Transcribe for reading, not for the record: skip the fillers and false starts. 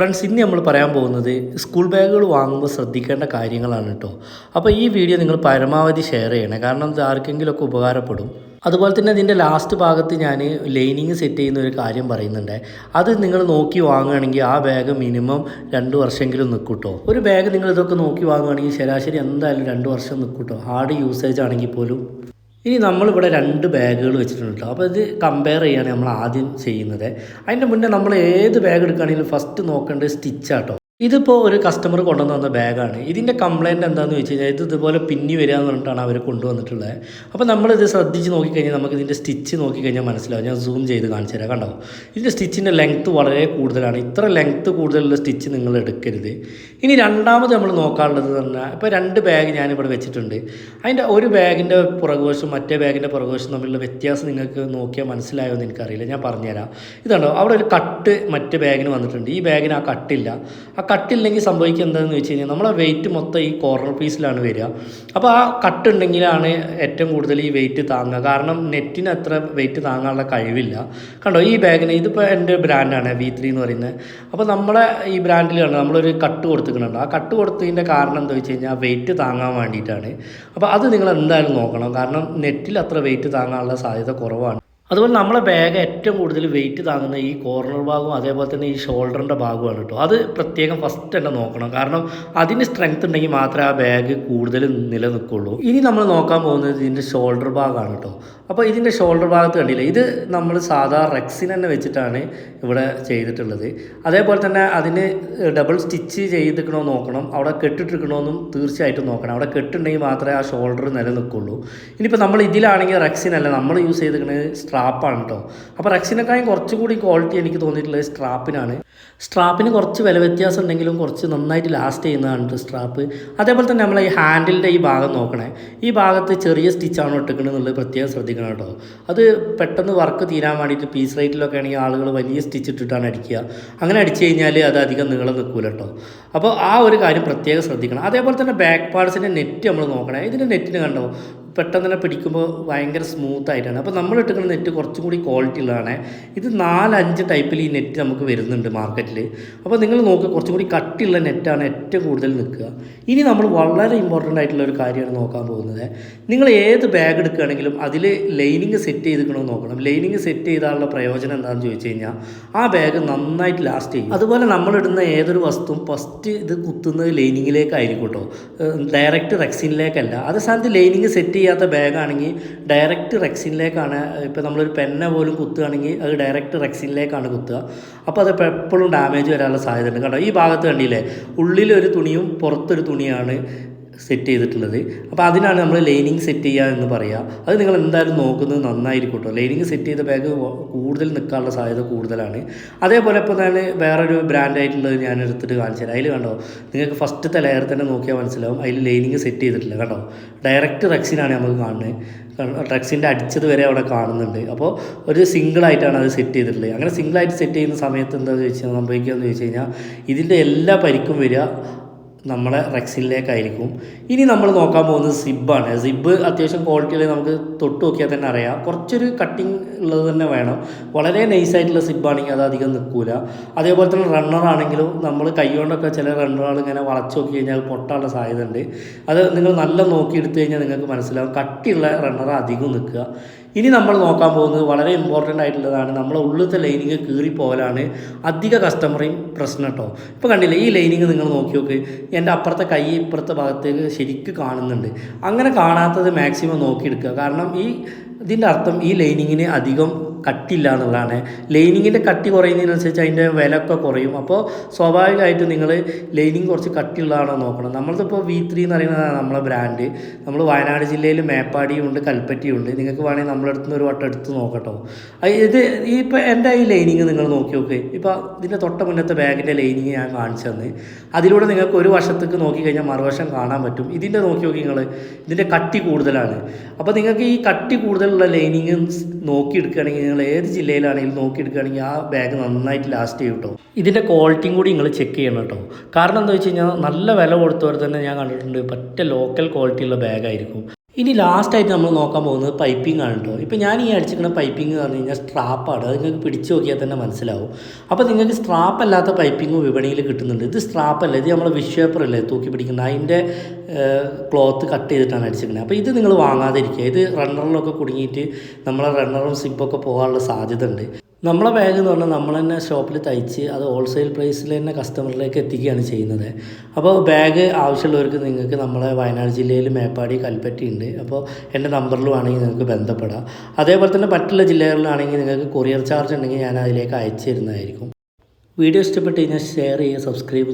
Friends, ഇന്ന് നമ്മൾ പറയാൻ പോകുന്നത് സ്കൂൾ ബാഗുകൾ വാങ്ങുമ്പോൾ ശ്രദ്ധിക്കേണ്ട കാര്യങ്ങളാണ് കേട്ടോ. അപ്പോൾ ഈ വീഡിയോ നിങ്ങൾ പരമാവധി ഷെയർ ചെയ്യണേ, കാരണം ഇത് ആർക്കെങ്കിലുമൊക്കെ ഉപകാരപ്പെടും. അതുപോലെ തന്നെ ഇതിൻ്റെ ലാസ്റ്റ് ഭാഗത്ത് ഞാൻ ലൈനിങ് സെറ്റ് ചെയ്യുന്ന ഒരു കാര്യം പറയുന്നുണ്ട്. അത് നിങ്ങൾ നോക്കി വാങ്ങുകയാണെങ്കിൽ ആ ബാഗ് മിനിമം 2 വർഷമെങ്കിലും നിൽക്കും കേട്ടോ. ഒരു ബാഗ് നിങ്ങൾ ഇതൊക്കെ നോക്കി വാങ്ങുകയാണെങ്കിൽ ശരാശരി എന്തായാലും 2 വർഷം നിൽക്കും കേട്ടോ, ഹാർഡ് യൂസേജ് ആണെങ്കിൽ പോലും. ഇനി നമ്മളിവിടെ 2 ബാഗുകൾ വെച്ചിട്ടുണ്ട് കേട്ടോ. അപ്പോൾ ഇത് കമ്പയർ ചെയ്യാണ് നമ്മൾ ആദ്യം ചെയ്യുന്നത്. അതിൻ്റെ മുന്നേ നമ്മൾ ഏത് ബാഗ് എടുക്കുകയാണെങ്കിലും ഫസ്റ്റ് നോക്കേണ്ടത് സ്റ്റിച്ചാട്ടോ. ഇതിപ്പോൾ ഒരു കസ്റ്റമർ കൊണ്ടുവന്ന് വന്ന ബാഗാണ്. ഇതിൻ്റെ കംപ്ലയിൻറ്റ് എന്താണെന്ന് വെച്ച് കഴിഞ്ഞാൽ ഇത് ഇതുപോലെ പിന്നി വരിക എന്ന് പറഞ്ഞിട്ടാണ് അവർ കൊണ്ടുവന്നിട്ടുള്ളത്. അപ്പോൾ നമ്മളിത് ശ്രദ്ധിച്ച് നോക്കിക്കഴിഞ്ഞാൽ നമുക്ക് ഇതിൻ്റെ സ്റ്റിച്ച് നോക്കിക്കഴിഞ്ഞാൽ മനസ്സിലാവും. ഞാൻ സൂം ചെയ്ത് കാണിച്ചു തരാം. കണ്ടോ, ഇതിൻ്റെ സ്റ്റിച്ചിൻ്റെ ലെങ്ത്ത് വളരെ കൂടുതലാണ്. ഇത്ര ലെങ്ത്ത് കൂടുതലുള്ള സ്റ്റിച്ച് നിങ്ങൾ എടുക്കരുത്. ഇനി രണ്ടാമത് നമ്മൾ നോക്കാനുള്ളത് പറഞ്ഞാൽ ഇപ്പോൾ 2 ബാഗ് ഞാനിവിടെ വെച്ചിട്ടുണ്ട്. അതിൻ്റെ ഒരു ബാഗിൻ്റെ പുറകുവശം മറ്റേ ബാഗിൻ്റെ പുറകുവശം തമ്മിലുള്ള വ്യത്യാസം നിങ്ങൾക്ക് നോക്കിയാൽ മനസ്സിലായോ എന്ന് എനിക്കറിയില്ല. ഞാൻ പറഞ്ഞുതരാം. ഇതുണ്ടോ, അവിടെ ഒരു കട്ട് മറ്റേ ബാഗിന് വന്നിട്ടുണ്ട്. ഈ ബാഗിന് ആ കട്ടില്ല. ആ കട്ടില്ലെങ്കിൽ സംഭവിക്കുക എന്താണെന്ന് വെച്ച് കഴിഞ്ഞാൽ നമ്മളെ വെയിറ്റ് മൊത്തം ഈ കോർണർ പീസിലാണ് വരിക. അപ്പോൾ ആ കട്ടുണ്ടെങ്കിലാണ് ഏറ്റവും കൂടുതൽ ഈ വെയിറ്റ് താങ്ങുക. കാരണം നെറ്റിന് അത്ര വെയിറ്റ് താങ്ങാനുള്ള കഴിവില്ല. കണ്ടോ, ഈ ബാഗിന് ഇതിപ്പോൾ എൻ്റെ ബ്രാൻഡാണ് V3 എന്ന് പറയുന്നത്. അപ്പോൾ നമ്മളെ ഈ ബ്രാൻഡിൽ കണ്ടോ നമ്മളൊരു കട്ട് കൊടുത്തിട്ടുണ്ട്. ആ കട്ട് കൊടുത്തതിൻ്റെ കാരണം എന്താ വെച്ച് കഴിഞ്ഞാൽ വെയിറ്റ് താങ്ങാൻ വേണ്ടിയിട്ടാണ്. അപ്പോൾ അത് നിങ്ങൾ എന്തായാലും നോക്കണം, കാരണം നെറ്റിൽ അത്ര വെയിറ്റ് താങ്ങാനുള്ള സാധ്യത കുറവാണ്. അതുപോലെ നമ്മളെ ബാഗ് ഏറ്റവും കൂടുതൽ വെയിറ്റ് താങ്ങുന്ന ഈ കോർണർ ഭാഗവും അതേപോലെ തന്നെ ഈ ഷോൾഡറിൻ്റെ ഭാഗമാണ് കേട്ടോ. അത് പ്രത്യേകം ഫസ്റ്റ് തന്നെ നോക്കണം, കാരണം അതിന് സ്ട്രെങ്ത് ഉണ്ടെങ്കിൽ മാത്രമേ ആ ബാഗ് കൂടുതൽ നിലനിൽക്കുള്ളൂ. ഇനി നമ്മൾ നോക്കാൻ പോകുന്നത് ഇതിൻ്റെ ഷോൾഡർ ഭാഗമാണ് കേട്ടോ. അപ്പോൾ ഇതിൻ്റെ ഷോൾഡർ ഭാഗത്ത് കണ്ടില്ല, ഇത് നമ്മൾ സാധാ റെക്സിൻ തന്നെ വെച്ചിട്ടാണ് ഇവിടെ ചെയ്തിട്ടുള്ളത്. അതേപോലെ തന്നെ അതിന് ഡബിൾ സ്റ്റിച്ച് ചെയ്തിരിക്കണോ നോക്കണം, അവിടെ കെട്ടിട്ടിരിക്കണമെന്നും തീർച്ചയായിട്ടും നോക്കണം. അവിടെ കെട്ടുണ്ടെങ്കിൽ മാത്രമേ ആ ഷോൾഡർ നിലനിൽക്കുള്ളൂ. ഇനിയിപ്പോൾ നമ്മൾ ഇതിലാണെങ്കിൽ റെക്സിൻ അല്ല, നമ്മൾ യൂസ് ചെയ്തിരിക്കുന്നത് സ്ട്രാപ്പാണ് കേട്ടോ. അപ്പോൾ റെക്സിനേക്കാളും കുറച്ചുകൂടി ക്വാളിറ്റി എനിക്ക് തോന്നിയിട്ടുള്ളത് സ്ട്രാപ്പിനാണ്. സ്ട്രാപ്പിന് കുറച്ച് വില വ്യത്യാസം ഉണ്ടെങ്കിലും കുറച്ച് നന്നായിട്ട് ലാസ്റ്റ് ചെയ്യുന്നതാണ് സ്ട്രാപ്പ്. അതേപോലെ തന്നെ നമ്മൾ ഈ ഹാൻഡിലിൻ്റെ ഈ ഭാഗം നോക്കണേ. ഈ ഭാഗത്ത് ചെറിയ സ്റ്റിച്ചാണോ ഇട്ടിക്കുന്നത് എന്നുള്ളത് പ്രത്യേകം ശ്രദ്ധിക്കണം കേട്ടോ. അത് പെട്ടെന്ന് വർക്ക് തീരാൻ വേണ്ടിയിട്ട് പീസ് റേറ്റിലൊക്കെ ആണെങ്കിൽ ആളുകൾ വലിയ സ്റ്റിച്ച് ഇട്ടിട്ടാണ് അടിക്കുക. അങ്ങനെ അടിച്ചു കഴിഞ്ഞാൽ അത് അധികം നീളം നിൽക്കില്ല കേട്ടോ. അപ്പോൾ ആ ഒരു കാര്യം പ്രത്യേകം ശ്രദ്ധിക്കണം. അതേപോലെ തന്നെ ബാക്ക് പാർട്സിൻ്റെ നെറ്റ് നമ്മൾ നോക്കണേ. ഇതിൻ്റെ നെറ്റിന് കണ്ടോ പെട്ടെന്ന് തന്നെ പിടിക്കുമ്പോൾ ഭയങ്കര സ്മൂത്തായിട്ടാണ്. അപ്പോൾ നമ്മൾ ഇട്ടിരിക്കുന്ന നെറ്റ് കുറച്ചും കൂടി ക്വാളിറ്റി ഉള്ളതാണ്. ഇത് 4-5 ടൈപ്പിൽ ഈ നെറ്റ് നമുക്ക് വരുന്നുണ്ട് മാർക്കറ്റിൽ. അപ്പോൾ നിങ്ങൾ നോക്കുക, കുറച്ചും കൂടി കട്ടിയുള്ള നെറ്റാണ് ഏറ്റവും കൂടുതൽ നിൽക്കുക. ഇനി നമ്മൾ വളരെ ഇമ്പോർട്ടൻ്റ് ആയിട്ടുള്ള ഒരു കാര്യമാണ് നോക്കാൻ പോകുന്നത്. നിങ്ങൾ ഏത് ബാഗ് എടുക്കുകയാണെങ്കിലും അതിൽ ലൈനിങ് സെറ്റ് ചെയ്തിരിക്കണമെന്ന് നോക്കണം. ലൈനിങ് സെറ്റ് ചെയ്താലുള്ള പ്രയോജനം എന്താണെന്ന് ചോദിച്ചു കഴിഞ്ഞാൽ ആ ബാഗ് നന്നായിട്ട് ലാസ്റ്റ് ചെയ്യും. അതുപോലെ നമ്മളിടുന്ന ഏതൊരു വസ്തുവും ഫസ്റ്റ് ഇത് കുത്തുന്നത് ലൈനിങ്ങിലേക്കായിരിക്കും കേട്ടോ, ഡയറക്റ്റ് റെക്സിനിലേക്കല്ല. അതേ സ്ഥാനത്ത് ലൈനിങ് സെറ്റ് ചെയ്യാത്ത ബാഗാണെങ്കിൽ ഡയറക്റ്റ് റെക്സിനിലേക്കാണ്. ഇപ്പോൾ നമ്മളൊരു പെന്ന പോലും കുത്തുകയാണെങ്കിൽ അത് ഡയറക്റ്റ് റെക്സിനിലേക്കാണ് കുത്തുക. അപ്പോൾ അത് എപ്പോഴും ഡാമേജ് വരാനുള്ള സാധ്യത ഉണ്ട്. കണ്ടോ, ഈ ഭാഗത്ത് കണ്ടില്ലേ, ഉള്ളിലൊരു തുണിയും പുറത്തൊരു തുണിയാണ് സെറ്റ് ചെയ്തിട്ടുള്ളത്. അപ്പോൾ അതിനാണ് നമ്മൾ ലൈനിങ് സെറ്റ് ചെയ്യുക എന്ന് പറയുക. അത് നിങ്ങൾ എന്തായാലും നോക്കുന്നത് നന്നായിരിക്കും കേട്ടോ. ലൈനിങ് സെറ്റ് ചെയ്ത ബാഗ് കൂടുതൽ നിൽക്കാനുള്ള സാധ്യത കൂടുതലാണ്. അതേപോലെ ഇപ്പോൾ ഞാൻ വേറൊരു ബ്രാൻഡായിട്ടുള്ളത് ഞാൻ എടുത്തിട്ട് കാണിച്ചു തരാം. അതിൽ കണ്ടോ, നിങ്ങൾക്ക് ഫസ്റ്റത്തെ ലെയർ തന്നെ നോക്കിയാൽ മനസ്സിലാവും അതിൽ ലൈനിങ് സെറ്റ് ചെയ്തിട്ടില്ല. കണ്ടോ, ഡയറക്റ്റ് റെക്സിനാണ് നമുക്ക് കാണുന്നത്. റെക്സിൻ്റെ അടിച്ചത് വരെ അവിടെ കാണുന്നുണ്ട്. അപ്പോൾ ഒരു സിംഗിളായിട്ടാണ് അത് സെറ്റ് ചെയ്തിട്ടുള്ളത്. അങ്ങനെ സിംഗിളായിട്ട് സെറ്റ് ചെയ്യുന്ന സമയത്ത് എന്താണെന്ന് ചോദിച്ചാൽ സംഭവിക്കുകയെന്ന് ചോദിച്ചു കഴിഞ്ഞാൽ ഇതിൻ്റെ എല്ലാ പരിക്കും വരിക നമ്മളെ റെക്സിനിലേക്കായിരിക്കും. ഇനി നമ്മൾ നോക്കാൻ പോകുന്നത് സിബ്ബാണ്. സിബ്ബ് അത്യാവശ്യം ക്വാളിറ്റിയിൽ നമുക്ക് തൊട്ട് നോക്കിയാൽ തന്നെ അറിയാം. കുറച്ചൊരു കട്ടിങ് ഉള്ളത് തന്നെ വേണം. വളരെ നൈസായിട്ടുള്ള സിബ്ബാണെങ്കിൽ അത് അധികം നിൽക്കില്ല. അതേപോലെ തന്നെ റണ്ണറാണെങ്കിലും നമ്മൾ കൈകൊണ്ടൊക്കെ ചില റണ്ണറുകൾ ഇങ്ങനെ വളച്ച് നോക്കി കഴിഞ്ഞാൽ അത് പൊട്ടാനുള്ള സാധ്യത ഉണ്ട്. അത് നിങ്ങൾ നല്ല നോക്കി എടുത്തു കഴിഞ്ഞാൽ നിങ്ങൾക്ക് മനസ്സിലാവും, കട്ടിയുള്ള റണ്ണർ അധികം നിൽക്കുക. ഇനി നമ്മൾ നോക്കാൻ പോകുന്നത് വളരെ ഇമ്പോർട്ടൻ്റ് ആയിട്ടുള്ളതാണ്. നമ്മളെ ഉള്ളിലത്തെ ലൈനിങ് കീറിപ്പോകലാണ് അധിക കസ്റ്റമറേയും പ്രശ്നം കേട്ടോ. ഇപ്പോൾ കണ്ടില്ലേ, ഈ ലൈനിങ് നിങ്ങൾ നോക്കി നോക്ക്, എൻ്റെ അപ്പുറത്തെ കൈ ഇപ്പുറത്തെ ഭാഗത്തേക്ക് ശരിക്കും കാണുന്നുണ്ട്. അങ്ങനെ കാണാത്തത് മാക്സിമം നോക്കിയെടുക്കുക. കാരണം ഇതിൻ്റെ അർത്ഥം ഈ ലൈനിങ്ങിന് അധികം കട്ടില്ല എന്നുള്ളതാണ്. ലൈനിങ്ങിൻ്റെ കട്ടി കുറയുന്നതിനനുസരിച്ച് അതിൻ്റെ വിലയൊക്കെ കുറയും. അപ്പോൾ സ്വാഭാവികമായിട്ടും നിങ്ങൾ ലൈനിങ് കുറച്ച് കട്ടിയുള്ളതാണോ നോക്കണം. നമ്മളിതിപ്പോൾ V3 എന്ന് പറയുന്നതാണ് നമ്മളെ ബ്രാൻഡ്. നമ്മൾ വയനാട് ജില്ലയിൽ മേപ്പാടിയും ഉണ്ട്, കൽപ്പറ്റയും ഉണ്ട്. നിങ്ങൾക്ക് വേണമെങ്കിൽ നമ്മളെടുത്ത് നിന്ന് ഒരു വട്ടം എടുത്ത് നോക്കട്ടോ. ഇത് ഇപ്പോൾ എൻ്റെ ഈ ലൈനിങ് നിങ്ങൾ നോക്കി നോക്ക്. ഇപ്പോൾ ഇതിൻ്റെ തൊട്ട മുന്നത്തെ ബാഗിൻ്റെ ലൈനിങ് ഞാൻ കാണിച്ചു തന്ന്. അതിലൂടെ നിങ്ങൾക്ക് ഒരു വശത്തേക്ക് നോക്കിക്കഴിഞ്ഞാൽ മറുവശം കാണാൻ പറ്റും. ഇതിൻ്റെ നോക്കി നോക്കി നിങ്ങൾ, ഇതിൻ്റെ കട്ടി കൂടുതലാണ്. അപ്പോൾ നിങ്ങൾക്ക് ഈ കട്ടി കൂടുതലുള്ള ലൈനിങ് നോക്കിയെടുക്കുകയാണെങ്കിൽ നിങ്ങൾ ഏത് ജില്ലയിലാണെങ്കിലും നോക്കിയെടുക്കുകയാണെങ്കിൽ ആ ബാഗ് നന്നായിട്ട് ലാസ്റ്റ് ചെയ്യും കേട്ടോ. ഇതിൻ്റെ ക്വാളിറ്റിയും കൂടി നിങ്ങൾ ചെക്ക് ചെയ്യണം കേട്ടോ. കാരണം എന്താ വെച്ച് കഴിഞ്ഞാൽ നല്ല വില കൊടുത്തവർ തന്നെ ഞാൻ കണ്ടിട്ടുണ്ട് പറ്റ ലോക്കൽ ക്വാളിറ്റിയുള്ള ബാഗായിരിക്കും. ഇനി ലാസ്റ്റായിട്ട് നമ്മൾ നോക്കാൻ പോകുന്നത് പൈപ്പിംഗ് ആണ് കേട്ടോ. ഇപ്പോൾ ഞാൻ ഈ അടിച്ചിരിക്കുന്ന പൈപ്പിംഗ് എന്ന് പറഞ്ഞു കഴിഞ്ഞാൽ സ്ട്രാപ്പാണ്. അത് നിങ്ങൾക്ക് പിടിച്ച് നോക്കിയാൽ തന്നെ മനസ്സിലാവും. അപ്പോൾ നിങ്ങൾക്ക് സ്ട്രാപ്പ് അല്ലാത്ത പൈപ്പിംഗ് വിപണിയിൽ കിട്ടുന്നുണ്ട്. ഇത് സ്ട്രാപ്പല്ല, ഇത് നമ്മൾ വിഷ് പേപ്പർ അല്ലേ തൂക്കി പിടിക്കുന്നത്, അതിൻ്റെ ക്ലോത്ത് കട്ട് ചെയ്തിട്ടാണ് അടിച്ചിരിക്കുന്നത്. അപ്പോൾ ഇത് നിങ്ങൾ വാങ്ങാതിരിക്കുക. ഇത് റണ്ണറിലൊക്കെ കുടുങ്ങിയിട്ട് നമ്മളെ റണ്ണറും സിപ്പൊക്കെ പോകാനുള്ള സാധ്യത ഉണ്ട്. നമ്മളെ ബാഗ് എന്ന് പറഞ്ഞാൽ നമ്മൾ തന്നെ ഷോപ്പിൽ തയ്ച്ച് അത് ഹോൾസെയിൽ പ്രൈസിൽ തന്നെ കസ്റ്റമറിലേക്ക് എത്തിക്കുകയാണ് ചെയ്യുന്നത്. അപ്പോൾ ബാഗ് ആവശ്യമുള്ളവർക്ക് നിങ്ങൾക്ക് നമ്മളെ വയനാട് ജില്ലയിൽ മേപ്പാടി കൽപ്പറ്റ ഉണ്ട്. അപ്പോൾ എൻ്റെ നമ്പറിൽ വേണമെങ്കിൽ നിങ്ങൾക്ക് ബന്ധപ്പെടാം. അതേപോലെ തന്നെ മറ്റുള്ള ജില്ലകളിലാണെങ്കിൽ നിങ്ങൾക്ക് കൊറിയർ ചാർജ് ഉണ്ടെങ്കിൽ ഞാൻ അതിലേക്ക് അയച്ചു തരുന്നതായിരിക്കും. വീഡിയോ ഇഷ്ടപ്പെട്ട് കഴിഞ്ഞാൽ ഷെയർ ചെയ്യുക, സബ്സ്ക്രൈബ്